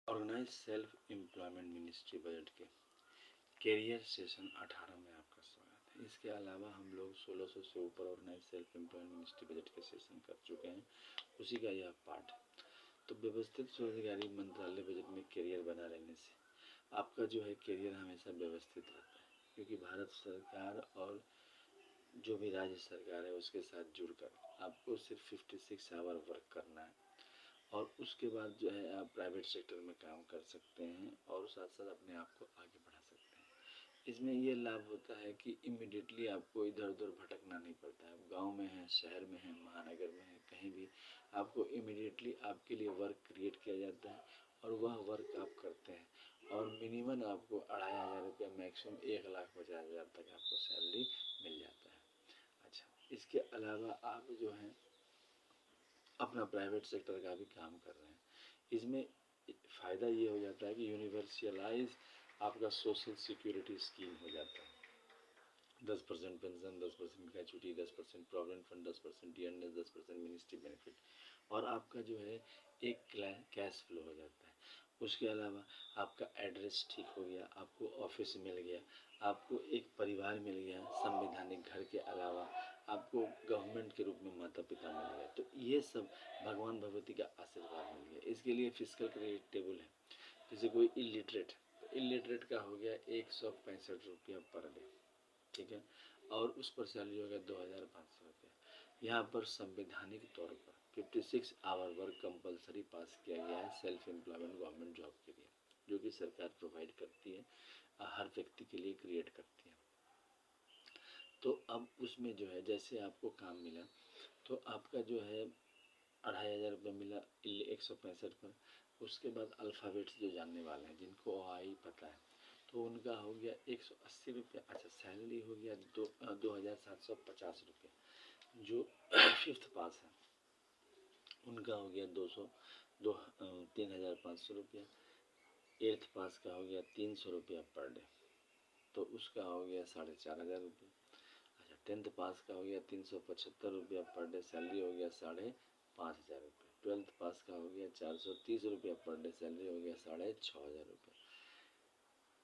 Organise self employment ministry budget के career session 18 में आपका स्वागत है। इसके अलावा हम लोग 1600 से ऊपर organise self employment ministry budget के सेशन कर चुके हैं, उसी का यह पार्ट। तो व्यवस्थित स्वरोजगारी मंत्रालय बजट में कैरियर बना रहने से आपका जो है कैरियर हमेशा व्यवस्थित रहता है, क्योंकि भारत सरकार और जो भी राज्य सरकार है उसके साथ जुड़कर आपको सिर्फ 56 आवर वर्क करना है और उसके बाद जो है आप प्राइवेट सेक्टर में काम कर सकते हैं और साथ साथ अपने आप को आगे बढ़ा सकते हैं। इसमें ये लाभ होता है कि इमिडिएटली आपको इधर उधर भटकना नहीं पड़ता है। आप गाँव में हैं, शहर में हैं, महानगर में हैं, कहीं भी आपको इमिडिएटली आपके लिए वर्क क्रिएट किया जाता है और वह वर्क आप करते हैं और मिनिमम आपको 2500 रुपया, मैक्सिमम 1,50,000 तक आपको सैलरी मिल जाता है। अच्छा, इसके अलावा आप जो हैं अपना प्राइवेट सेक्टर का भी काम कर रहे हैं। इसमें फ़ायदा ये हो जाता है कि यूनिवर्सलाइज आपका सोशल सिक्योरिटी स्कीम हो जाता है। 10% pension, 10% gratuity, 10% provident fund, 10% ईयरनेस, 10% ministry benefit और आपका जो है एक कैश फ्लो हो जाता है। उसके अलावा आपका एड्रेस ठीक हो गया, आपको ऑफिस मिल गया, आपको एक परिवार मिल गया, संवैधानिक घर के अलावा आपको गवर्नमेंट के रूप में माता पिता मिल गया। तो ये सब भगवान भगवती का आशीर्वाद मिल गया। इसके लिए फिजिकल क्रेडिट टेबल है। जैसे कोई इलिटरेट, तो इलिटरेट का हो गया 165 रुपया पर डे, ठीक है, और उस पर सैलरी हो गया 2,500 रुपया। यहाँ पर संवैधानिक तौर पर 56 आवर वर्क कंपलसरी पास किया गया है सेल्फ एम्प्लॉयमेंट गवर्नमेंट जॉब के लिए, जो कि सरकार प्रोवाइड करती है, हर व्यक्ति के लिए क्रिएट करती है। तो अब उसमें जो है जैसे आपको काम मिला तो आपका जो है 2,500 रुपये मिला 165 पर। उसके बाद अल्फ़ाबेट्स जो जानने वाले हैं, जिनको आई पता है, तो उनका हो गया 180 रुपये। अच्छा, सैलरी हो गया 2,750 रुपये। जो फिफ्थ पास है उनका हो गया 3,500 रुपया। एट्थ पास का हो गया 300 रुपया पर डे, तो उसका हो गया 4,500 रुपये। अच्छा, 10th पास का हो गया 375 रुपया पर डे, सैलरी हो गया 5,500 रुपये। 12th पास का हो गया 430 रुपया पर डे, सैलरी हो गया 6,500 रुपये।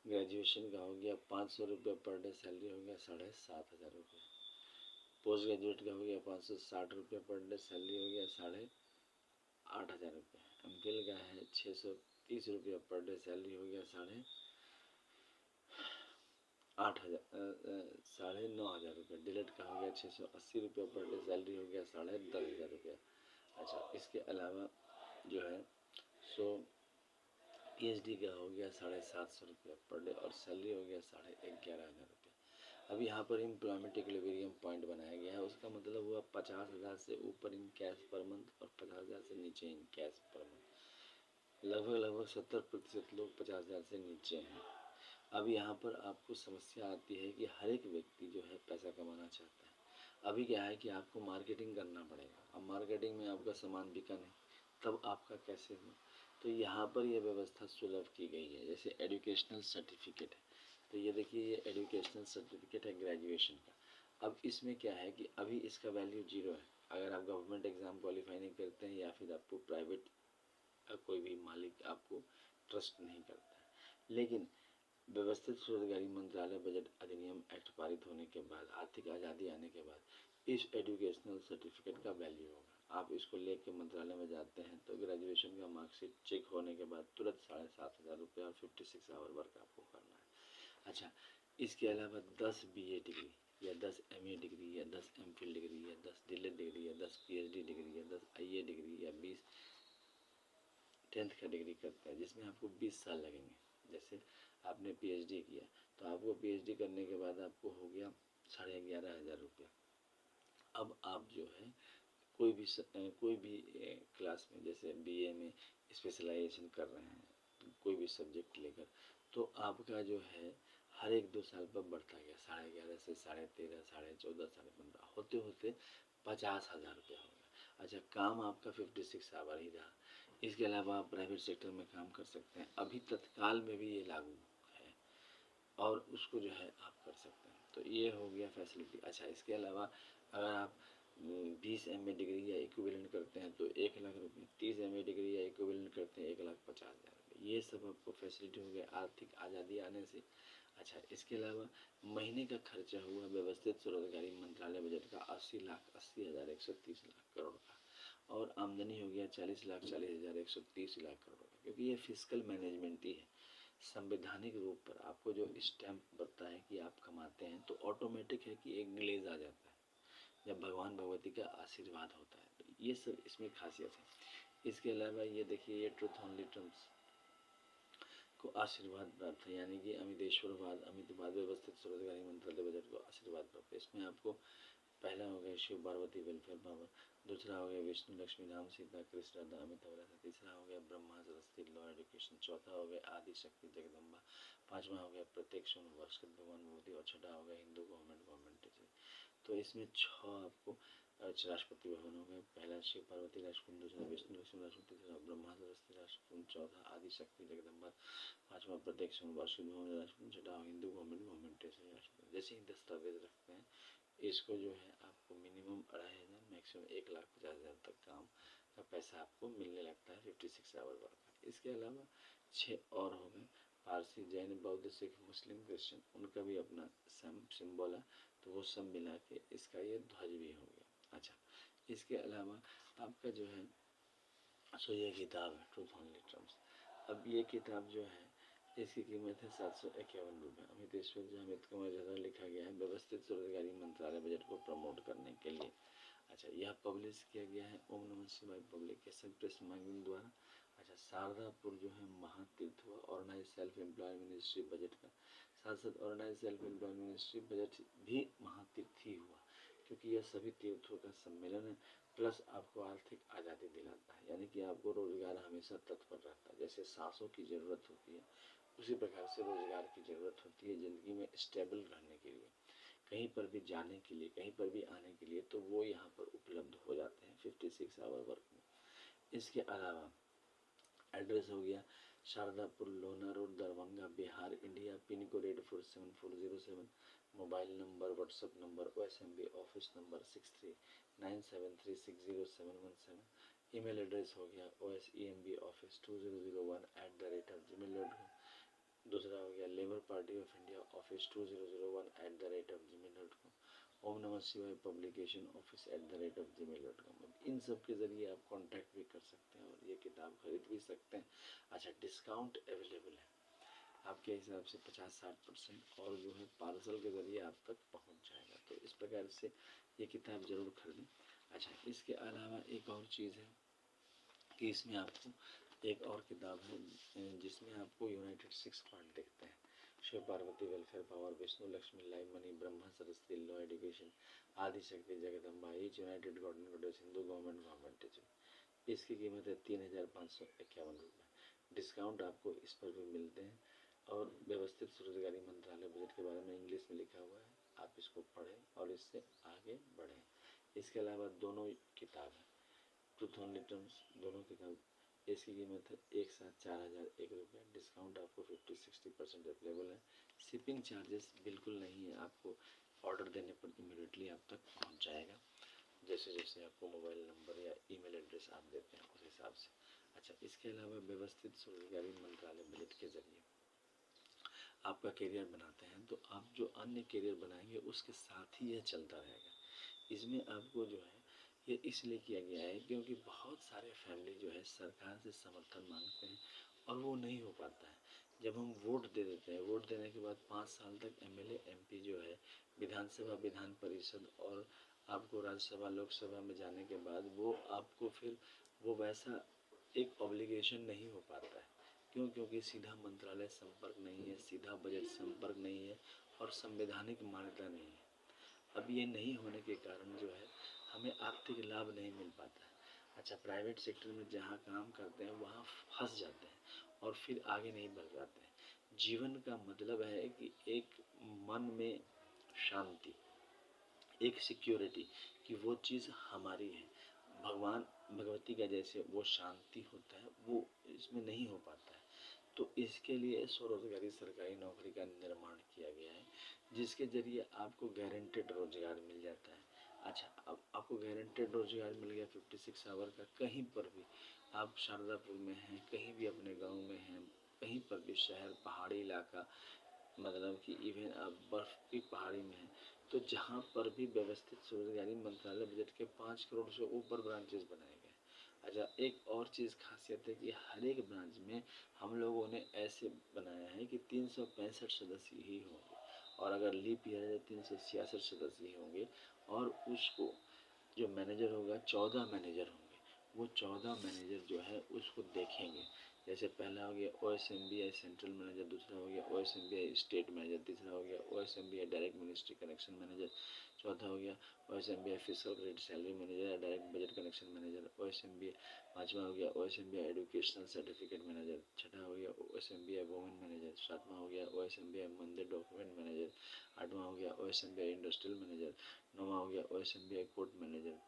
ग्रेजुएशन का हो गया 500 रुपया पर डे, सैलरी हो गया 7,500 रुपये। पोस्ट ग्रेजुएट का हो गया 560 रुपये पर डे, सैलरी हो गया 8,500 रुपये। एमफिल का है 630 रुपया पर डे, सैलरी हो गया 9,500 रुपये। डिलेट का हो गया 680 रुपये पर डे, सैलरी हो गया 10,500 रुपया। अच्छा, इसके अलावा जो है सो पीएचडी का हो गया 750 रुपया पर डे और सैलरी हो गया 11,500 रुपये। अब यहाँ पर एम्प्लॉयमेंट इक्विलिब्रियम पॉइंट बनाया गया है। उसका मतलब हुआ 50,000 से ऊपर इन कैश पर मंथ और 50,000 से नीचे इन कैश पर मंथ। लगभग 70% लोग 50,000 से नीचे हैं। अब यहाँ पर आपको समस्या आती है कि हर एक व्यक्ति जो है पैसा कमाना चाहता है। अभी क्या है कि आपको मार्केटिंग करना पड़ेगा। अब मार्केटिंग में आपका सामान बिका नहीं, तब आपका कैसे हो? तो यहाँ पर यह व्यवस्था सुलभ की गई है। जैसे एजुकेशनल सर्टिफिकेट है, तो ये देखिए ये एजुकेशनल सर्टिफिकेट है ग्रेजुएशन का। अब इसमें क्या है कि अभी इसका वैल्यू 0 है अगर आप गवर्नमेंट एग्ज़ाम क्वालिफाई नहीं करते हैं या फिर आपको प्राइवेट कोई भी मालिक आपको ट्रस्ट नहीं करता है। लेकिन व्यवस्थित स्वरोजगारी मंत्रालय बजट अधिनियम एक्ट पारित होने के बाद, आर्थिक आज़ादी आने के बाद इस एजुकेशनल सर्टिफिकेट का वैल्यू होगा। आप इसको लेके मंत्रालय में जाते हैं तो ग्रेजुएशन का मार्कशीट चेक होने के बाद तुरंत 7,500 रुपये और 56 आवर वर्क आपको करना है। अच्छा, इसके अलावा 10 बीए डिग्री या 10 एमए डिग्री या 10 एमफिल डिग्री या 10 डीएलएड डिग्री या 10 पीएचडी डिग्री या 10 आईए डिग्री या 20 10th का डिग्री करते हैं, जिसमें आपको 20 साल लगेंगे। जैसे आपने पीएचडी किया तो आपको पीएचडी करने के बाद आपको हो गया 11,500 रुपया। अब आप जो है कोई भी क्लास में, जैसे बीए में स्पेशलाइजेशन कर रहे हैं कोई भी सब्जेक्ट लेकर, तो आपका जो है हर एक 2 साल पर बढ़ता गया। 11,500 से 13,500, 14,500, 15,500 होते होते 50,000 रुपया हो गया। अच्छा, काम आपका 56 आवर ही रहा। इसके अलावा आप प्राइवेट सेक्टर में काम कर सकते हैं। अभी तत्काल में भी ये लागू है और उसको जो है आप कर सकते हैं। तो ये हो गया फैसिलिटी। अच्छा, इसके अलावा अगर आप 20 एमए डिग्री या इक्विवेलेंट करते हैं तो 1,00,000 रुपये, 30 एमए डिग्री या इक्विवेलेंट करते हैं 1,50,000 रुपये। ये सब आपको फैसिलिटी हो गया आर्थिक आज़ादी आने से। अच्छा, इसके अलावा महीने का खर्चा हुआ व्यवस्थित स्वरोजगारी मंत्रालय बजट का 80,80,130 लाख करोड़ का, और आमदनी हो गया 40,40,130 लाख करोड़ का, क्योंकि ये फिजिकल मैनेजमेंट ही है। संवैधानिक रूप पर आपको जो स्टैंप बनता है कि आप कमाते हैं, तो ऑटोमेटिक है कि एक ग्लेज आ जाता है जब भगवान भगवती का आशीर्वाद होता है। तो ये सब इसमें खासियत है। इसके अलावा ये देखिए, ये ट्रूथ ओनली टर्म्स को आशीर्वाद प्राप्त है, यानी कि अमितेश्वरवाद अमितवाद व्यवस्थित स्वरोजगारी मंत्रालय बजट को आशीर्वाद प्राप्त है। इसमें आपको पहला हो गया शिव पार्वती वेलफेयर पावर, दूसरा हो गया विष्णु लक्ष्मी राम सीता कृष्ण राधा अमित अभिलाषा, तीसरा हो गया ब्रह्मा सरस्वती लॉ एजुकेशन, चौथा हो गया आदि शक्ति जगदम्बा, पांचवा हो गया प्रत्येक सोन भास्कर भगवान मोदी, और छठा हो गया हिंदू गवर्नमेंट टीचर। तो इसमें छः आपको राष्ट्रपति भवन हो गए, पहला शिव पार्वती राष्ट्रकुंड, दूसरा विष्णु लक्ष्मी राष्ट्रकुंड, तीसरा ब्रह्मा सरस्वती राष्ट्रकुंड, चौथा आदि शक्ति जगदम्बा, पांचवा प्रत्येक सोन भास्कर भवन राष्ट्रकुंड, छठा हिंदू गवर्नमेंट टीचर राष्ट्रकुंड। जैसे ही दस्तावेज रखते हैं, इसको जो है आपको मिनिमम 2,500 मैक्सिमम 1,50,000 तक काम का पैसा आपको मिलने लगता है 56 आवर वर्क का। इसके अलावा 6 और हो गए, पारसी जैन बौद्ध सिख मुस्लिम क्रिश्चियन, उनका भी अपना सिंबल है, तो वो सब मिला के इसका ये ध्वज भी हो गया। अच्छा, इसके अलावा आपका जो है सो ये किताब है ट्रूथ ओनली टर्म्स। अब ये किताब जो है इसकी कीमत है 751 रुपये। अमितेश्वर जी अमित कुमार द्वारा लिखा गया है व्यवस्थित स्वरोजगारी मंत्रालय बजट को प्रमोट करने के लिए। अच्छा, यह पब्लिश किया गया है ओम नमः शिवाय पब्लिकेशन प्रेस मैगजीन द्वारा। अच्छा, शारदापुर जो है महातीर्थ हुआ, organise self employ ministry budget का, साथ साथ organise self employ ministry budget भी महातीर्थ ही हुआ, क्योंकि यह सभी तीर्थों का सम्मेलन है, प्लस आपको आर्थिक आज़ादी दिलाता है, यानी कि आपको रोजगार हमेशा तत्पर रहता है। जैसे सांसों की ज़रूरत होती है, उसी प्रकार से रोजगार की ज़रूरत होती है ज़िंदगी में स्टेबल रहने के लिए, कहीं पर भी जाने के लिए, कहीं पर भी आने के लिए, तो वो यहाँ पर उपलब्ध हो जाते हैं 56 आवर वर्क में। इसके अलावा एड्रेस हो गया शारदापुर लोना road Darbhanga Bihar India, pin code 847407, mobile number WhatsApp number OSMB office number 6397360717, email address हो गया osemb office2001@gmail.com, दूसरा हो गया labour party of India office 2001@gmail.com, ओम नमः शिवाय पब्लिकेशन office@gmail.com। इन सब के ज़रिए आप कांटेक्ट भी कर सकते हैं और ये किताब खरीद भी सकते हैं। अच्छा, डिस्काउंट अवेलेबल है आपके हिसाब से 50-60%, और जो है पार्सल के ज़रिए आप तक पहुंच जाएगा। तो इस प्रकार से ये किताब ज़रूर खरीदें। अच्छा, इसके अलावा एक और चीज़ है कि इसमें आपको एक और किताब है जिसमें आपको यूनाइटेड 6 पार्ट दिखते हैं, Shiva Parvati welfare power, Vishnu Lakshmi live money, Brahma Saraswati law education, Adi Shakti Jagadamba, each united government Hindu government teacher. इसकी कीमत है 3,551 रुपये। डिस्काउंट आपको इस पर भी मिलते हैं, और व्यवस्थित स्वरोजगारी मंत्रालय बजट के बारे में इंग्लिश में लिखा हुआ है, आप इसको पढ़ें और इससे आगे बढ़ें। इसके अलावा दोनों किताब है ट्रूथ ओनली टर्म्स, दोनों किताब, इसकी कीमत है एक साथ 4,001 रुपये। डिस्काउंट आपको 50-60% अवेलेबल है। शिपिंग चार्जेस बिल्कुल नहीं है, आपको ऑर्डर देने पर इमीडिएटली आप तक पहुंच जाएगा, जैसे जैसे आपको मोबाइल नंबर या ईमेल एड्रेस आप देते हैं उस हिसाब से। अच्छा, इसके अलावा व्यवस्थित स्वरोजगारी मंत्रालय बजट के जरिए आपका करियर बनाते हैं, तो आप जो अन्य करियर बनाएंगे उसके साथ ही यह चलता रहेगा। इसमें आपको जो है ये इसलिए किया गया है क्योंकि बहुत सारे फैमिली जो है सरकार से समर्थन मांगते हैं और वो नहीं हो पाता है। जब हम वोट दे देते हैं, वोट देने के बाद 5 साल तक MLA MP जो है विधानसभा विधान परिषद और आपको राज्यसभा लोकसभा में जाने के बाद वो आपको फिर वो वैसा एक ऑब्लिगेशन नहीं हो पाता है। क्यों? क्योंकि सीधा मंत्रालय संपर्क नहीं है, सीधा बजट संपर्क नहीं है और संवैधानिक मान्यता नहीं है। अब ये नहीं होने के कारण जो है हमें आर्थिक लाभ नहीं मिल पाता है। अच्छा, प्राइवेट सेक्टर में जहाँ काम करते हैं वहाँ फंस जाते हैं और फिर आगे नहीं बढ़ पाते हैं। जीवन का मतलब है कि एक मन में शांति, एक सिक्योरिटी कि वो चीज़ हमारी है, भगवान भगवती का जैसे वो शांति होता है वो इसमें नहीं हो पाता है। तो इसके लिए स्वरोजगारी सरकारी नौकरी का निर्माण किया गया है, जिसके जरिए आपको गारंटेड रोजगार मिल जाता है। अच्छा, अब आपको गारंटेड रोजगार मिल गया 56 आवर का, कहीं पर भी आप शारदापुर में हैं, कहीं भी अपने गांव में हैं, शहर पहाड़ी इलाका, मतलब कि इवन बर्फ की पहाड़ी में है, तो जहाँ पर भी व्यवस्थित स्वरोजगारी मंत्रालय बजट के 5 करोड़ से ऊपर ब्रांचेस बनाए गए। अच्छा, एक और चीज़ खासियत है कि हर एक ब्रांच में हम लोगों ने ऐसे बनाया है कि 365 सदस्य ही होंगे, और अगर लीप ईयर है 366 सदस्य ही होंगे, और उसको जो मैनेजर होगा 14 मैनेजर होंगे, वो 14 मैनेजर जो है उसको देखेंगे। जैसे पहला हो गया OSMBI सेंट्रल मैनेजर, दूसरा हो गया OSMBI स्टेट मैनेजर, तीसरा हो गया OSMBI direct ministry connection manager, चौथा हो गया OSMBI physical credit salary manager या direct budget connection manager, OSMBI, पाँचवा हो गया OSMBI एजुकेशनल सर्टिफिकेट मैनेजर, छठा हो गया OSMBI वुमेन मैनेजर, सातवां हो गया OSMBI मंदिर डॉक्यूमेंट मैनेजर, आठवां हो गया OSMBI इंडस्ट्रियल मैनेजर, नौवां हो गया OSMBI कोर्ट मैनेजर,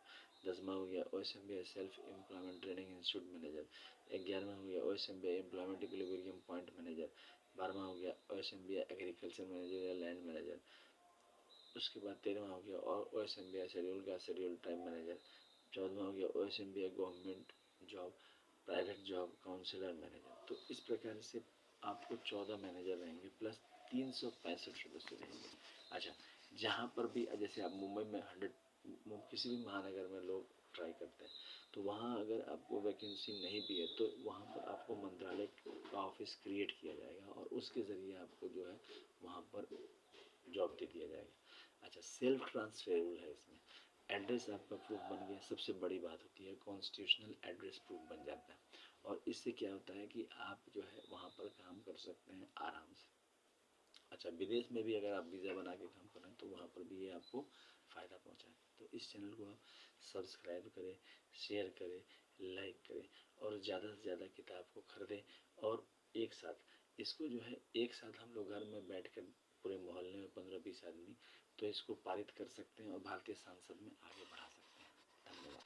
10वां हो गया OSMBI self employment training institute manager, 11वां हो गया OSMBI employment equilibrium point manager, 12वां हो गया OSMBI एग्रीकल्चर मैनेजर या लैंड मैनेजर, उसके बाद 13वां हो गया और OSMBI शेड्यूल का शेड्यूल टाइम मैनेजर, 14वां हो गया OSMBI government job private job counsellor manager. तो इस प्रकार से आपको 14 मैनेजर रहेंगे प्लस 365 सदस्य रहेंगे। अच्छा, जहाँ पर भी जैसे आप मुंबई में 100 किसी भी महानगर में लोग ट्राई करते हैं, तो वहाँ अगर आपको वैकेंसी नहीं भी है तो वहाँ पर आपको मंत्रालय का ऑफिस क्रिएट किया जाएगा और उसके ज़रिए आपको जो है वहाँ पर जॉब दे दिया जाएगा। अच्छा, सेल्फ ट्रांसफरेबल है इसमें, एड्रेस आपका प्रूफ बन गया, सबसे बड़ी बात होती है कॉन्स्टिट्यूशनल एड्रेस प्रूफ बन जाता है, और इससे क्या होता है कि आप जो है वहाँ पर काम कर सकते हैं आराम से। अच्छा, विदेश में भी अगर आप वीज़ा बना के काम कर रहे हैं तो वहाँ पर भी ये आपको फ़ायदा पहुँचाए। तो इस चैनल को आप सब्सक्राइब करें, शेयर करें, लाइक करें, और ज़्यादा से ज़्यादा किताब को खरीदें, और एक साथ इसको जो है एक साथ हम लोग घर में बैठ कर पूरे मोहल्ले में 15-20 आदमी तो इसको पारित कर सकते हैं और भारतीय संसद में आगे बढ़ा सकते हैं। धन्यवाद।